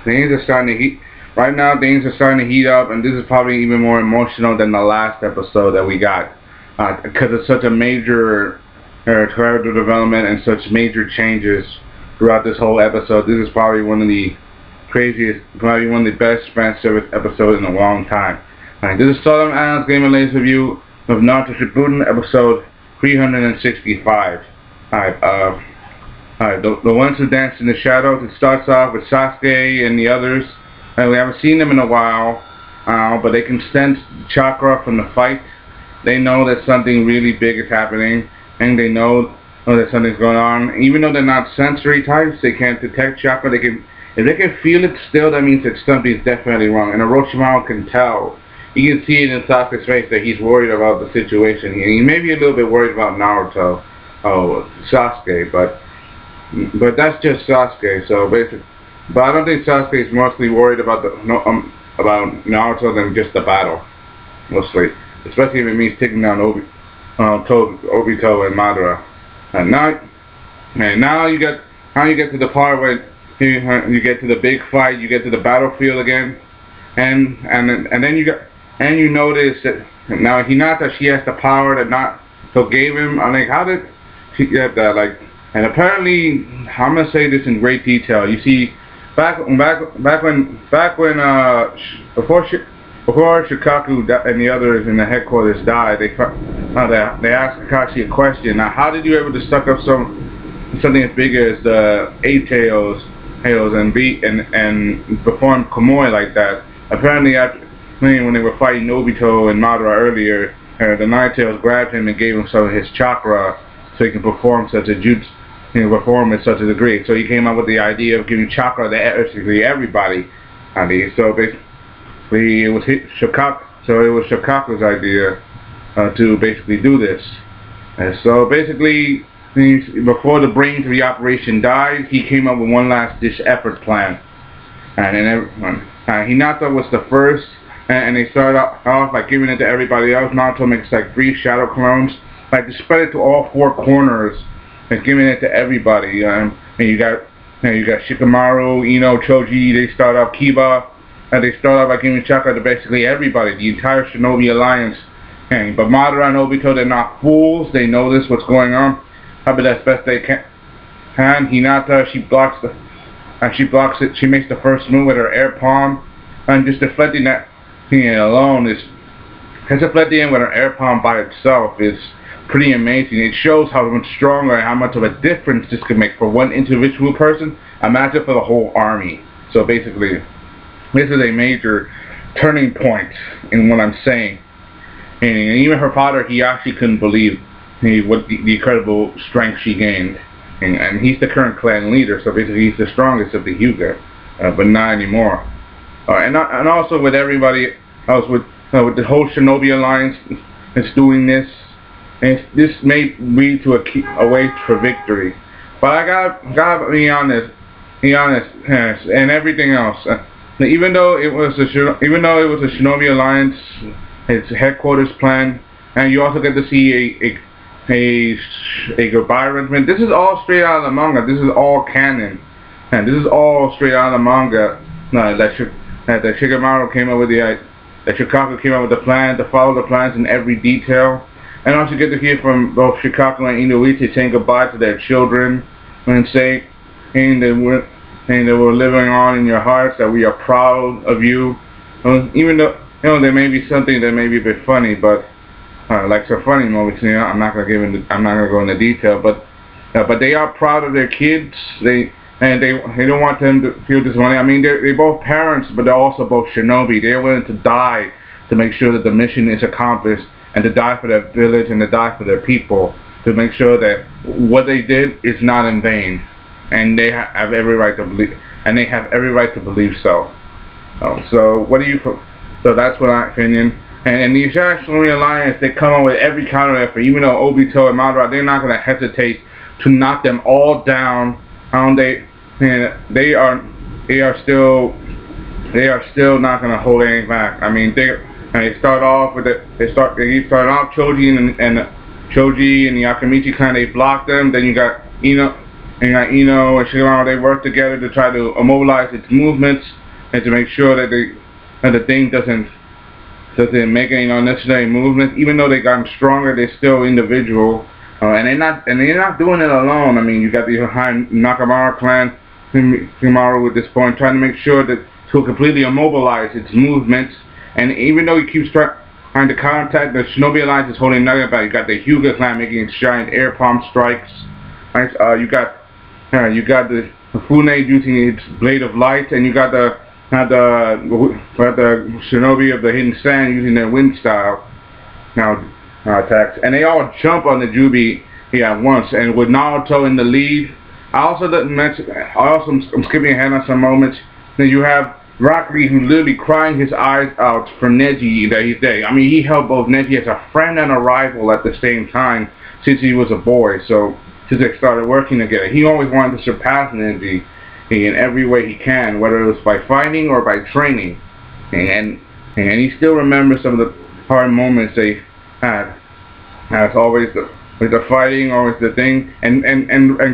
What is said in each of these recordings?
things are starting to heat. Right now, things are starting to heat up, and this is probably even more emotional than the last episode that we got, because it's such a major character development and such major changes throughout this whole episode. This is probably one of the craziest, probably one of the best fan service episodes in a long time. Alright, this is Sellavin Game and Latest Review of Naruto Shippuden episode 365. The ones who dance in the shadows. It starts off with Sasuke and the others. We haven't seen them in a while, but they can sense chakra from the fight. They know that something really big is happening, and they know that something's going on. Even though they're not sensory types, they can't detect chakra. If they can feel it still, that means that something's definitely wrong. And Orochimaru can tell. You can see it in Sasuke's face that he's worried about the situation. He may be a little bit worried about Naruto, Sasuke, but that's just Sasuke. So basically, but I don't think Sasuke is mostly worried about about Naruto than just the battle, mostly. Especially if it means taking down Obito and Madara. And now you get to the part where you get to the big fight. You get to the battlefield again, and then you notice that now Hinata, she has the power that Naruto gave him. I'm like, how did she get that? Like, and apparently, I'm gonna say this in great detail. You see, before Shikaku and the others in the headquarters died, they asked Kakashi a question. Now, how did you able to suck up something as big as the Eight Tails and perform Komoi like that? Apparently, when they were fighting Obito and Madara earlier, the Nine Tails grabbed him and gave him some of his chakra so he can perform such a jutsu. Perform at such a degree. So he came up with the idea of giving chakra to basically everybody. So basically, it was Shikaku's idea to basically do this. And so basically, before the brains of the operation died, he came up with one last ditch effort plan. And then everyone, Hinata was the first, and they started off by giving it to everybody else. Naruto makes like 3 shadow clones, like to spread it to all 4 corners. And giving it to everybody. And you got Shikamaru, Ino, Choji. They start off Kiba, and they start off by giving chakra to basically everybody, the entire Shinobi Alliance. But Madara and Obito, they're not fools. They know this, what's going on. But as best they can. Hinata, she blocks it. She makes the first move with her air palm, and just deflecting that thing alone is. Deflecting it with her air palm by itself is pretty amazing. It shows how much stronger and how much of a difference this could make for one individual person. Imagine for the whole army. So basically, this is a major turning point in what I'm saying. And even her father, he actually couldn't believe what the incredible strength she gained. And he's the current clan leader, so basically he's the strongest of the Hyuga, but not anymore. And also with everybody else, with the whole Shinobi Alliance that's doing this. And this may lead to a way for victory, but I gotta be honest, and everything else. Even though it was a Shinobi Alliance, its headquarters plan, and you also get to see a goodbye arrangement. This is all straight out of the manga. This is all canon, and this is all straight out of the manga. That Shikamaru came up with that Shikaku came up with the plan to follow the plans in every detail. And also get to hear from both Shikaku and Inoue saying goodbye to their children and saying they were living on in your hearts, that we are proud of you. Even though there may be something that may be a bit funny, but like some funny moments, I'm not gonna go into detail, but they are proud of their kids. They don't want them to feel disappointed. I mean, they're both parents, but they're also both shinobi. They're willing to die to make sure that the mission is accomplished, and to die for their village and to die for their people, to make sure that what they did is not in vain, and they have every right to believe, so. So that's what my opinion. And the Shinobi Alliance, they come up with every counter effort, even though Obito and Madara, they're not going to hesitate to knock them all down. They are still not going to hold anything back. I mean, they start off with Choji and the Akamichi clan, they block them. Then you got and Ino and Shikamaru, they work together to try to immobilize its movements and to make sure that the thing doesn't make any unnecessary movements. Even though they got stronger, they're still individual, and they're not doing it alone. I mean, you got the Nakamura clan, Shikamaru at this point, trying to make sure that to completely immobilize its movements. And even though he keeps trying to contact, the Shinobi Alliance is holding nothing back. You got the Hyuga clan making its giant air palm strikes. Right? You got the Fune using its blade of light, and you got the Shinobi of the Hidden Sand using their wind style attacks. And they all jump on the Jubi at once. And with Naruto in the lead, I'm skipping ahead on some moments. Then you have Rock Lee, who's literally crying his eyes out for Neji that he's dead. I mean, he held both Neji as a friend and a rival at the same time since he was a boy. So since they started working together, he always wanted to surpass Neji in every way he can, whether it was by fighting or by training. And he still remembers some of the hard moments they had. It's always the fighting, always the thing. And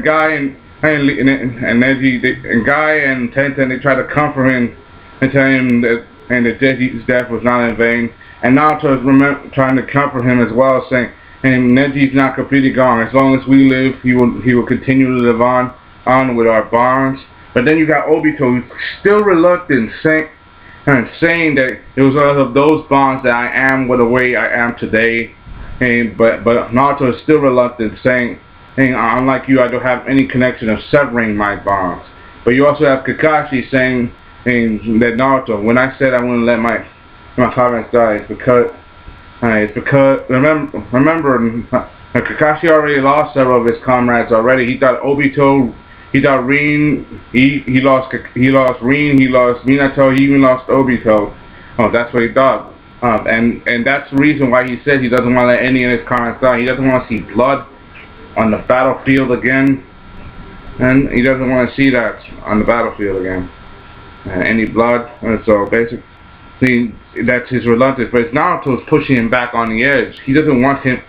Guy and Neji, and Guy and Tenten, they try to comfort him and tell him that Neji's death was not in vain. And Naruto is trying to comfort him as well, saying, and Neji's not completely gone. As long as we live, he will continue to live on with our bonds. But then you got Obito, who's still reluctant, saying that it was out of those bonds that I am the way I am today. But Naruto is still reluctant, saying, unlike you, I don't have any connection of severing my bonds. But you also have Kakashi saying that Naruto, when I said I wouldn't let my parents die, it's because remember Kakashi already lost several of his comrades already. He thought Obito, he thought Rin, he lost Rin, he lost Minato, he even lost Obito. Oh, that's what he thought. And that's the reason why he said he doesn't want to let any of his comrades die. He doesn't want to see blood on the battlefield again, and he doesn't want to see that on the battlefield again. Any blood. And so basically, that's his reluctance. But Naruto's pushing him back on the edge. He doesn't want him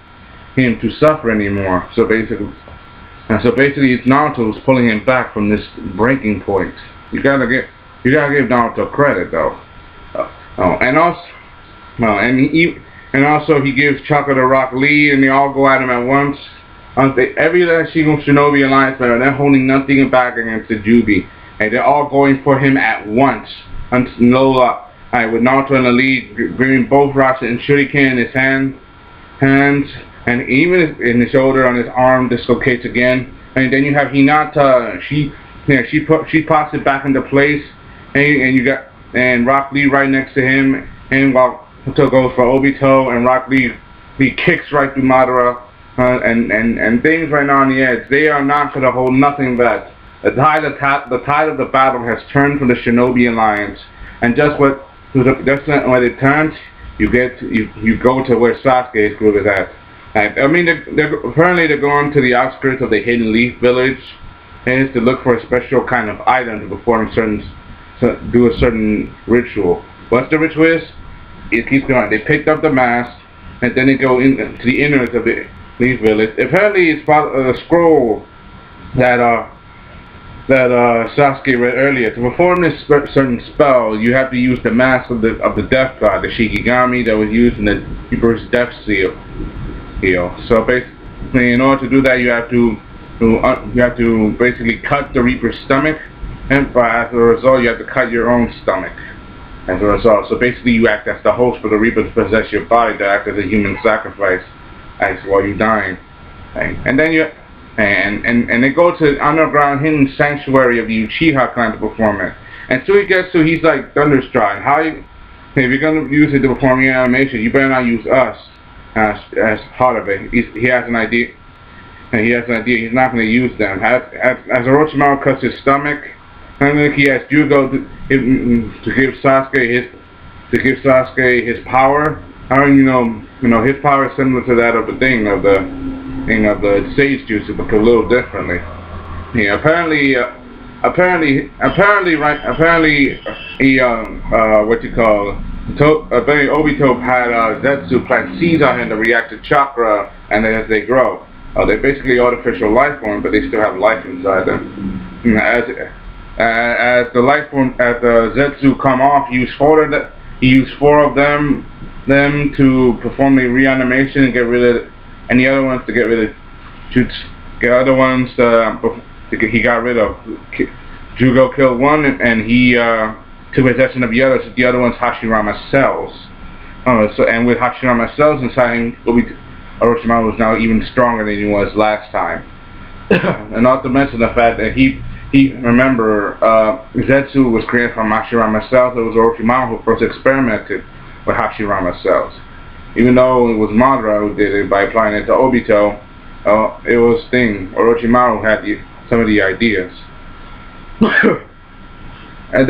to suffer anymore. So basically, it's Naruto who's pulling him back from this breaking point. You gotta give Naruto credit though. And also he gives Chakra to Rock Lee, and they all go at him at once. Every Shinobi Alliance member, they're holding nothing back against the Jubi, and they're all going for him at once. No luck. With Naruto in the lead, bringing both rocks and shuriken in his hands, and even in his shoulder, on his arm, dislocates again. And then you have Hinata. She pops it back into place, and you got Rock Lee right next to him, and while Naruto goes for Obito, and Rock Lee kicks right through Madara. And things right now on the edge, they are not going to hold nothing back. The tide of the battle has turned from the Shinobi Alliance, and just when it turns, you go to where Sasuke's group is at. I mean, apparently they're going to the outskirts of the Hidden Leaf Village, and it's to look for a special kind of item to perform do a certain ritual. What's the ritual is? It keeps going. They picked up the mask, and then they go into the innards of the Leaf Village. Apparently, it's part of the scroll that Sasuke read earlier. To perform this certain spell, you have to use the mask of the Death God, the Shikigami that was used in the Reaper's Death Seal. So basically, in order to do that, you have to basically cut the Reaper's stomach, and as a result, you have to cut your own stomach. As a result, so basically, you act as the host for the Reaper to possess your body, to act as a human sacrifice while you're dying. And then and they go to the underground hidden sanctuary of the Uchiha clan to perform it. And so he's like thunderstruck. If you're gonna use it to perform your animation, you better not use us as part of it. He has an idea. And he has an idea. He's not gonna use them. As Orochimaru cuts his stomach, and then he has Jugo to give Sasuke his power. His power is similar to that of the sage juice, but a little differently. Yeah, apparently, Obito had Zetsu plant seeds on him to react to chakra, and as they grow. They're basically artificial life forms, but they still have life inside them. As the life form, as the Zetsu come off, he used four of them to perform the reanimation and get rid of, and the other ones to get rid of, he got rid of. Jugo killed one, and he took possession of the others. The other one's Hashirama cells. And with Hashirama cells inside him, Orochimaru was now even stronger than he was last time. And not to mention the fact that remember, Zetsu was created from Hashirama cells. It was Orochimaru who first experimented with Hashirama cells. Even though it was Madara who did it by applying it to Obito, it was Orochimaru who had some of the ideas. And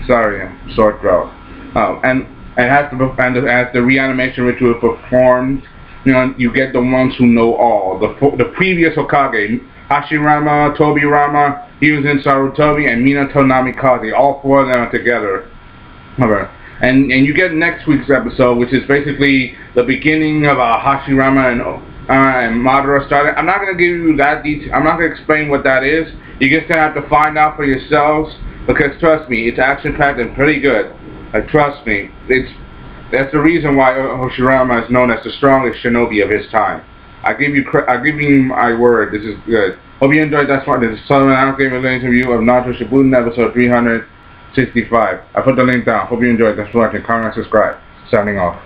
sorry, sore throat. And as the reanimation ritual is performed, you get the ones who know all. The previous Hokage, Hashirama, Tobirama, Hyuzen Sarutobi, and Minato Namikaze. All four of them are together. And you get next week's episode, which is basically the beginning of Hashirama and Madara starting. I'm not going to give you that detail. I'm not going to explain what that is. You're just going to have to find out for yourselves, because trust me, it's action-packed and pretty good. Trust me, that's the reason why Hashirama is known as the strongest shinobi of his time. I give you my word, this is good. Hope you enjoyed that part. This is Sellavin Anime review of Naruto Shippuden episode 365. I put the link down. Hope you enjoyed. Thanks for watching. Comment and subscribe. Signing off.